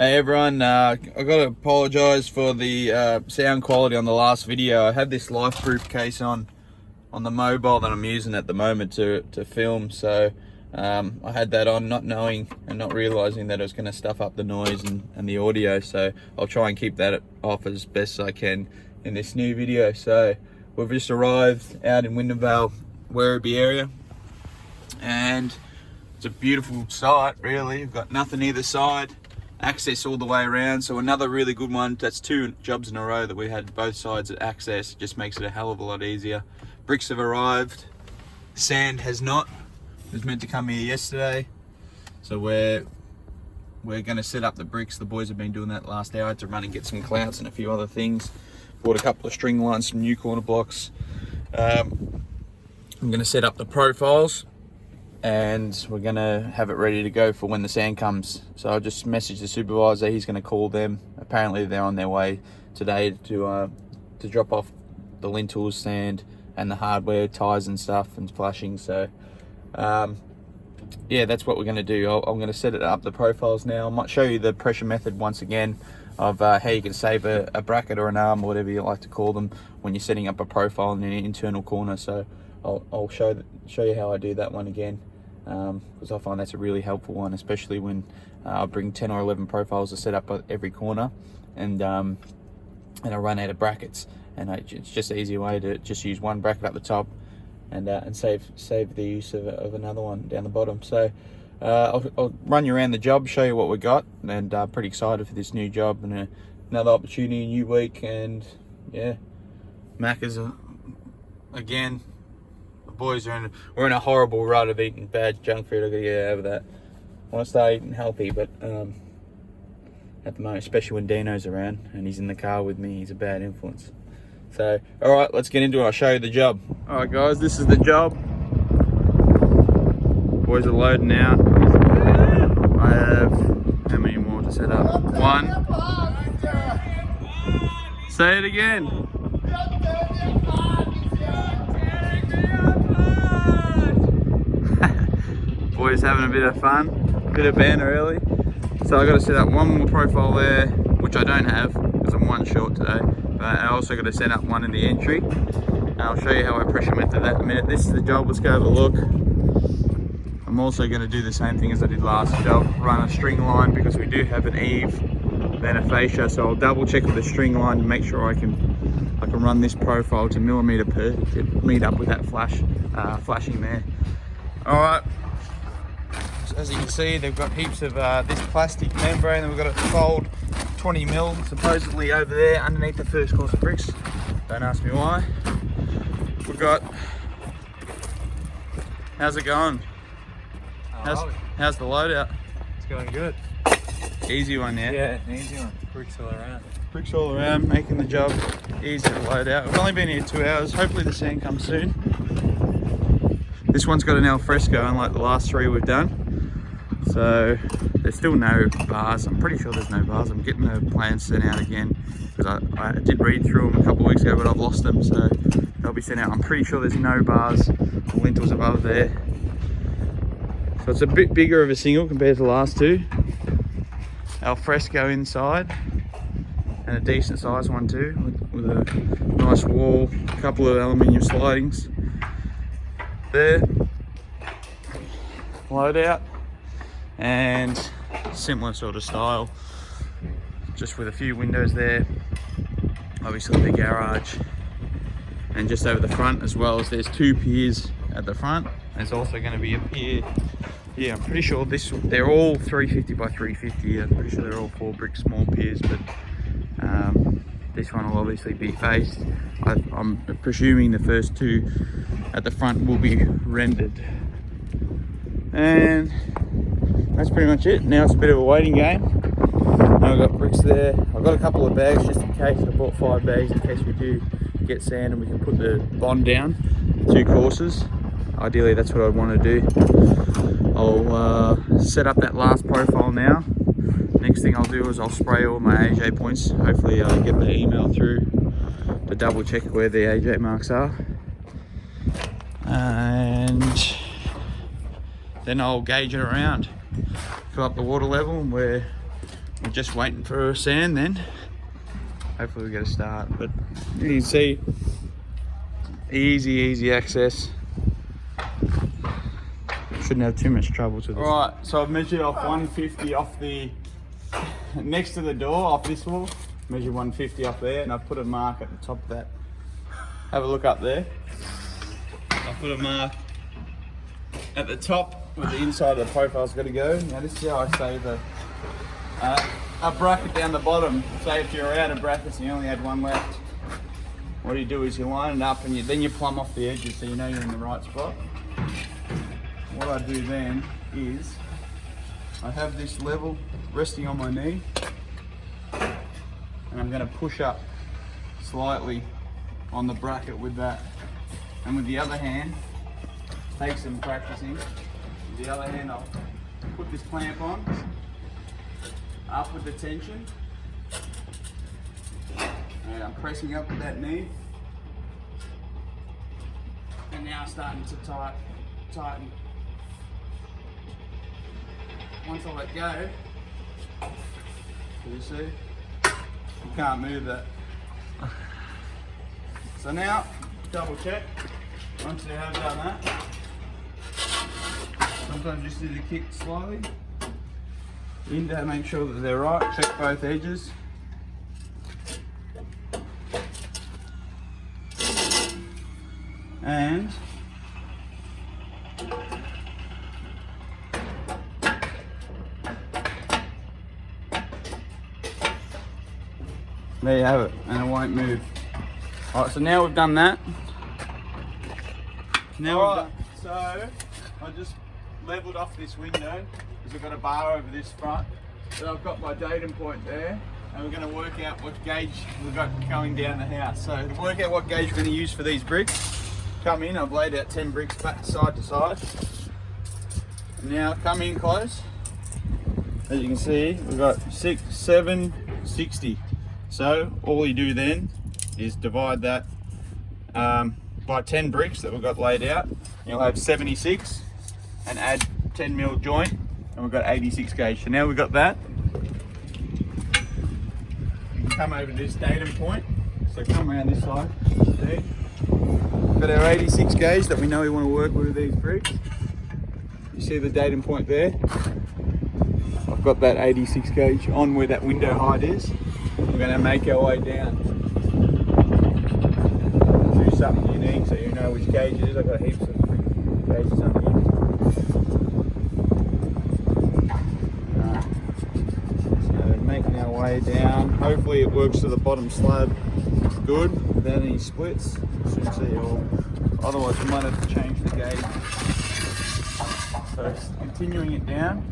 Hey everyone, I got to apologise for the sound quality on the last video. I had this life-proof case on the mobile that I'm using at the moment to film, so I had that on not knowing and not realising that it was going to stuff up the noise and the audio, so I'll try and keep that off as best as I can in this new video. So we've just arrived out in Wyndhamvale, Werribee area, and it's a beautiful site really. We've got nothing either side, access all the way around, so another really good one. That's 2 jobs in a row that we had both sides at access. It just makes it a hell of a lot easier. Bricks have arrived, sand has not. It was meant to come here yesterday, so we're going to set up the bricks. The boys have been doing that last hour to run and get some clouts and a few other things. Bought a couple of string lines, some new corner blocks. I'm going to set up the profiles, and we're gonna have it ready to go for when the sand comes. So I just messaged the supervisor. He's gonna call them. Apparently they're on their way today to drop off the lintels, sand, and the hardware, ties and stuff, and flashing. So yeah, that's what we're gonna do. I'm gonna set it up, the profiles now. I might show you the pressure method once again of how you can save a bracket or an arm, or whatever you like to call them, when you're setting up a profile in an internal corner. So I'll show you how I do that one again, because I find that's a really helpful one, especially when I bring 10 or 11 profiles to set up at every corner, and I run out of brackets, and it's just an easier way to just use one bracket up the top and save the use of another one down the bottom. So I'll run you around the job, show you what we got, and pretty excited for this new job and another opportunity, a new week. And yeah, Macca's again. Boys we're in a horrible rut of eating bad junk food. I gotta get over that. I want to start eating healthy, but at the moment, especially when Dino's around and he's in the car with me, he's a bad influence. So all right, let's get into it. I'll show you the job. All right guys, this is the job. Boys are loading out. I have how many more to set up? 1. Say it again. Boys having a bit of fun, bit of banter early. So I got to set up one more profile there, which I don't have because I'm 1 short today. But I also got to set up one in the entry. And I'll show you how I pressure method that in a minute. This is the job. Let's go have a look. I'm also going to do the same thing as I did last job. Run a string line because we do have an eave, then a fascia. So I'll double check with the string line to make sure I can run this profile to millimeter per to meet up with that flashing there. All right. As you can see, they've got heaps of this plastic membrane, and we've got it fold 20 mil supposedly over there underneath the first course of bricks. Don't ask me why. We've got, how's it going? How's the loadout? It's going good. Easy one, yeah? Yeah, an easy one. Bricks all around. Bricks all around, making the job easy to load out. We've only been here 2 hours. Hopefully the sand comes soon. This one's got an al fresco, unlike the last 3 we've done. So there's still no bars. I'm pretty sure there's no bars. I'm getting the plans sent out again because I did read through them a couple of weeks ago, but I've lost them, so they'll be sent out. I'm pretty sure there's no bars or lintels above there. So it's a bit bigger of a single compared to the last 2. Al fresco inside, and a decent sized one too, with a nice wall, a couple of aluminium slidings there. Load out, and similar sort of style, just with a few windows there, obviously the garage, and just over the front as well, as there's 2 piers at the front. There's also going to be a pier. Yeah, I'm pretty sure they're all 350 by 350. I'm pretty sure they're all 4 brick small piers, but this one will obviously be faced. I'm presuming the first 2 at the front will be rendered. And that's pretty much it. Now it's a bit of a waiting game. I've got bricks there. I've got a couple of bags just in case. I bought 5 bags in case we do get sand and we can put the bond down 2 courses. Ideally that's what I'd want to do. I'll set up that last profile now. Next thing I'll do is I'll spray all my AJ points. Hopefully I'll get the email through to double check where the AJ marks are. And then I'll gauge it around, fill up the water level, and we're we're just waiting for sand then. Hopefully we get a start, but you can see easy access. Shouldn't have too much trouble to this. Alright, so I've measured off 150 off the, next to the door, off this wall. Measure 150 up there, and I've put a mark at the top of that. Have a look up there. I put a mark at the top where the inside of the profile's got to go. Now this is how I save a bracket down the bottom. Say if you're out of brackets and you only had one left, what you do is you line it up and then you plumb off the edges so you know you're in the right spot. What I do then is I have this level resting on my knee, and I'm going to push up slightly on the bracket with that. And with the other hand, take some practicing. With the other hand, I'll put this clamp on, up with the tension, and I'm pressing up with that knee. And now starting to tighten. Once I let go, you see, you can't move that. So now, double check. Once you have done that, sometimes you just need to kick slightly in to make sure that they're right. Check both edges. And there you have it, and it won't move. Alright, so now we've done that. So I just levelled off this window because I've got a bar over this front. So I've got my datum point there, and we're going to work out what gauge we've got going down the house. So to work out what gauge we're going to use for these bricks, come in, I've laid out 10 bricks back side to side. Now come in close. As you can see, we've got 6, 7, 60. So all you do then is divide that by 10 bricks that we've got laid out. You'll have 76, and add 10mm joint, and we've got 86 gauge. So now we've got that. You can come over to this datum point. So come around this side. See? We've got our 86 gauge that we know we want to work with these bricks. You see the datum point there? I've got that 86 gauge on where that window height is. We're going to make our way down. Do something unique so you know which gauge it is. I've got heaps of gauges on here. So making our way down. Hopefully it works to the bottom slab good without any splits. Should see all. Otherwise we might have to change the gauge. So continuing it down.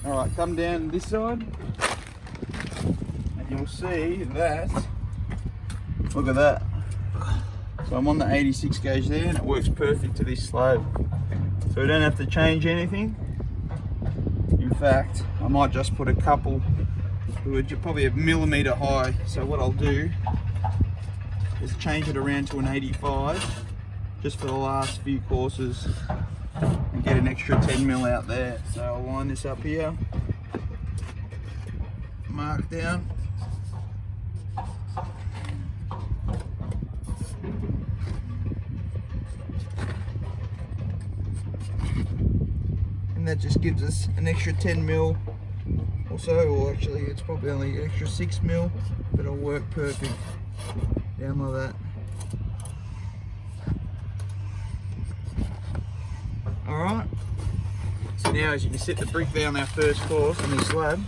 Alright, come down this side and you'll see that, look at that. So I'm on the 86 gauge there and it works perfect to this slab. So we don't have to change anything. In fact, I might just put a couple, probably a millimetre high. So what I'll do is change it around to an 85 just for the last few courses. And get an extra 10mm out there. So I'll line this up here, mark down, and that just gives us an extra 10mm or so, or actually it's probably only an extra 6mm, but it'll work perfect down like that. Alright, so now as you can set the brick there on our first course on this slab,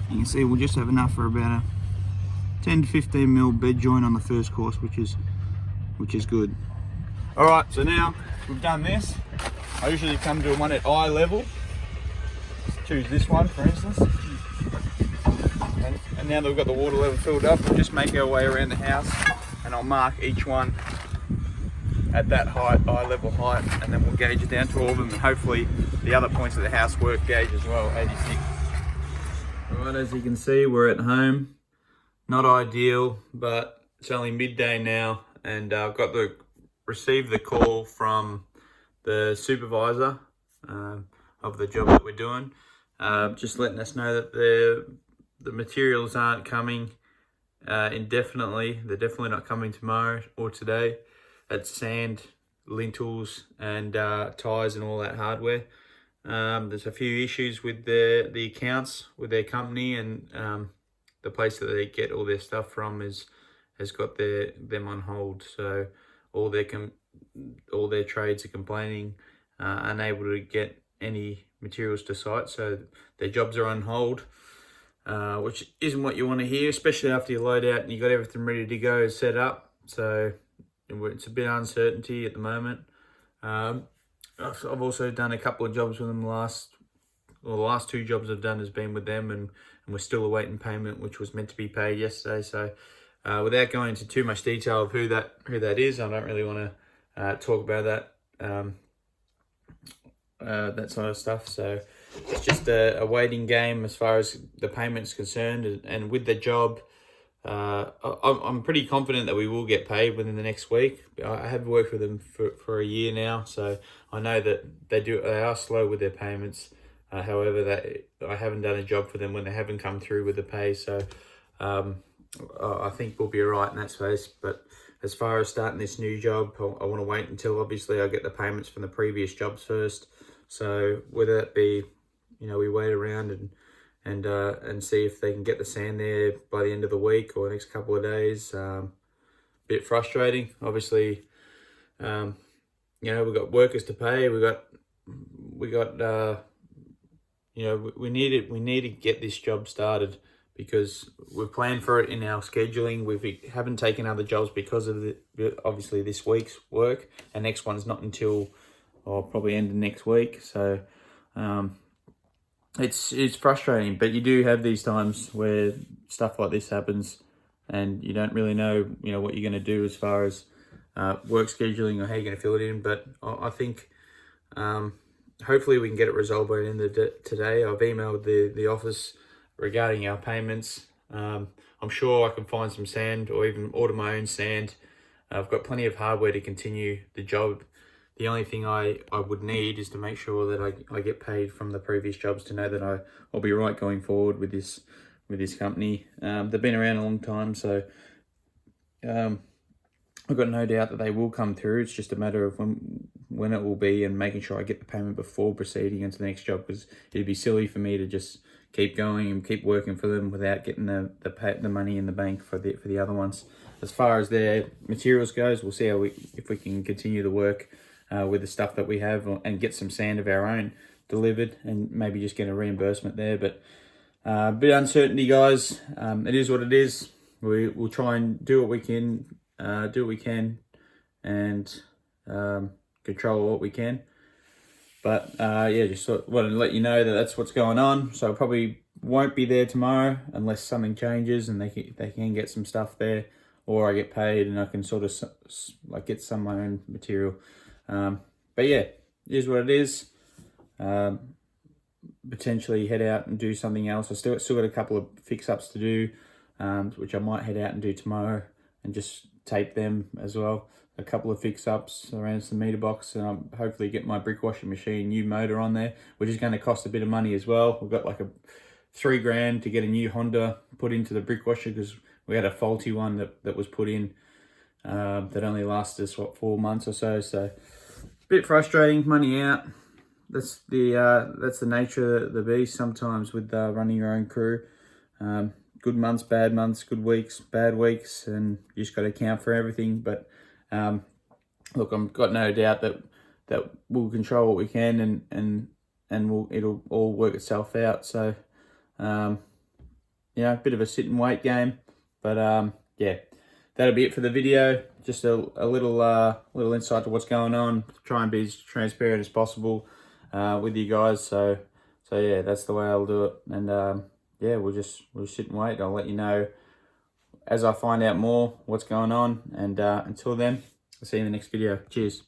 you can see we'll just have enough for about a 10 to 15mm bed joint on the first course, which is good. Alright, so now we've done this. I usually come to one at eye level. Let's choose this one for instance. And now that we've got the water level filled up, we'll just make our way around the house and I'll mark each one at that height, eye level height, and then we'll gauge it down to all of them, and hopefully the other points of the house work gauge as well, 86. Alright, as you can see, we're at home. Not ideal, but it's only midday now, and I've received the call from the supervisor of the job that we're doing, just letting us know that the materials aren't coming indefinitely. They're definitely not coming tomorrow or today. That's sand, lintels, and ties and all that hardware. There's a few issues with the accounts with their company, and the place that they get all their stuff from has got them on hold. So all their trades are complaining, unable to get any materials to site. So their jobs are on hold, which isn't what you want to hear, especially after you load out and you got everything ready to go set up. So it's a bit of uncertainty at the moment. I've also done a couple of jobs with them. The last two jobs I've done has been with them, and we're still awaiting payment, which was meant to be paid yesterday. So without going into too much detail of who that is, I don't really want to talk about that sort of stuff. So it's just a waiting game as far as the payment's concerned. And with the job, I'm pretty confident that we will get paid within the next week. I have worked with them for a year now, so I know that they are slow with their payments. However, that I haven't done a job for them when they haven't come through with the pay, so I think we'll be all right in that space. But as far as starting this new job, I want to wait until obviously I get the payments from the previous jobs first. So whether that be, we wait around and see if they can get the sand there by the end of the week or next couple of days. Bit frustrating, obviously. We've got workers to pay. We need to get this job started, because we've planned for it in our scheduling. We haven't taken other jobs because of obviously this week's work, and next one's not until probably end of next week. So it's frustrating, but you do have these times where stuff like this happens, and you don't really know what you're going to do as far as work scheduling or how you're going to fill it in. But I think hopefully we can get it resolved by the end of today. I've emailed the office regarding our payments. I'm sure I can find some sand or even order my own sand. I've got plenty of hardware to continue the job. The only thing I would need is to make sure that I get paid from the previous jobs, to know that I'll be right going forward with this company. They've been around a long time, so I've got no doubt that they will come through. It's just a matter of when it will be, and making sure I get the payment before proceeding into the next job, because it'd be silly for me to just keep going and keep working for them without getting the money in the bank for the other ones. As far as their materials goes, we'll see if we can continue the work with the stuff that we have, and get some sand of our own delivered, and maybe just get a reimbursement there. But a bit of uncertainty, guys. It is what it is. We'll try and do what we can, and control what we can. But just wanted to let you know that that's what's going on. So I probably won't be there tomorrow unless something changes and they can get some stuff there, or I get paid and I can sort of get some of my own material. But yeah, it is what it is. Potentially head out and do something else. I still got a couple of fix-ups to do, which I might head out and do tomorrow, and just tape them as well. A couple of fix-ups around some meter box, and hopefully get my brick washing machine new motor on there, which is going to cost a bit of money as well. We've got like a $3,000 to get a new Honda put into the brick washer, because we had a faulty one that was put in that only lasted us 4 months or so. So a bit frustrating, money out. That's the nature of the beast sometimes with running your own crew. Good months, bad months, good weeks, bad weeks, and you just got to account for everything. But look, I've got no doubt that we'll control what we can, and it'll all work itself out. So a bit of a sit and wait game. But that'll be it for the video. Just a little insight to what's going on. Try and be as transparent as possible with you guys. So yeah, that's the way I'll do it. And we'll sit and wait. I'll let you know as I find out more what's going on. And until then, I'll see you in the next video. Cheers.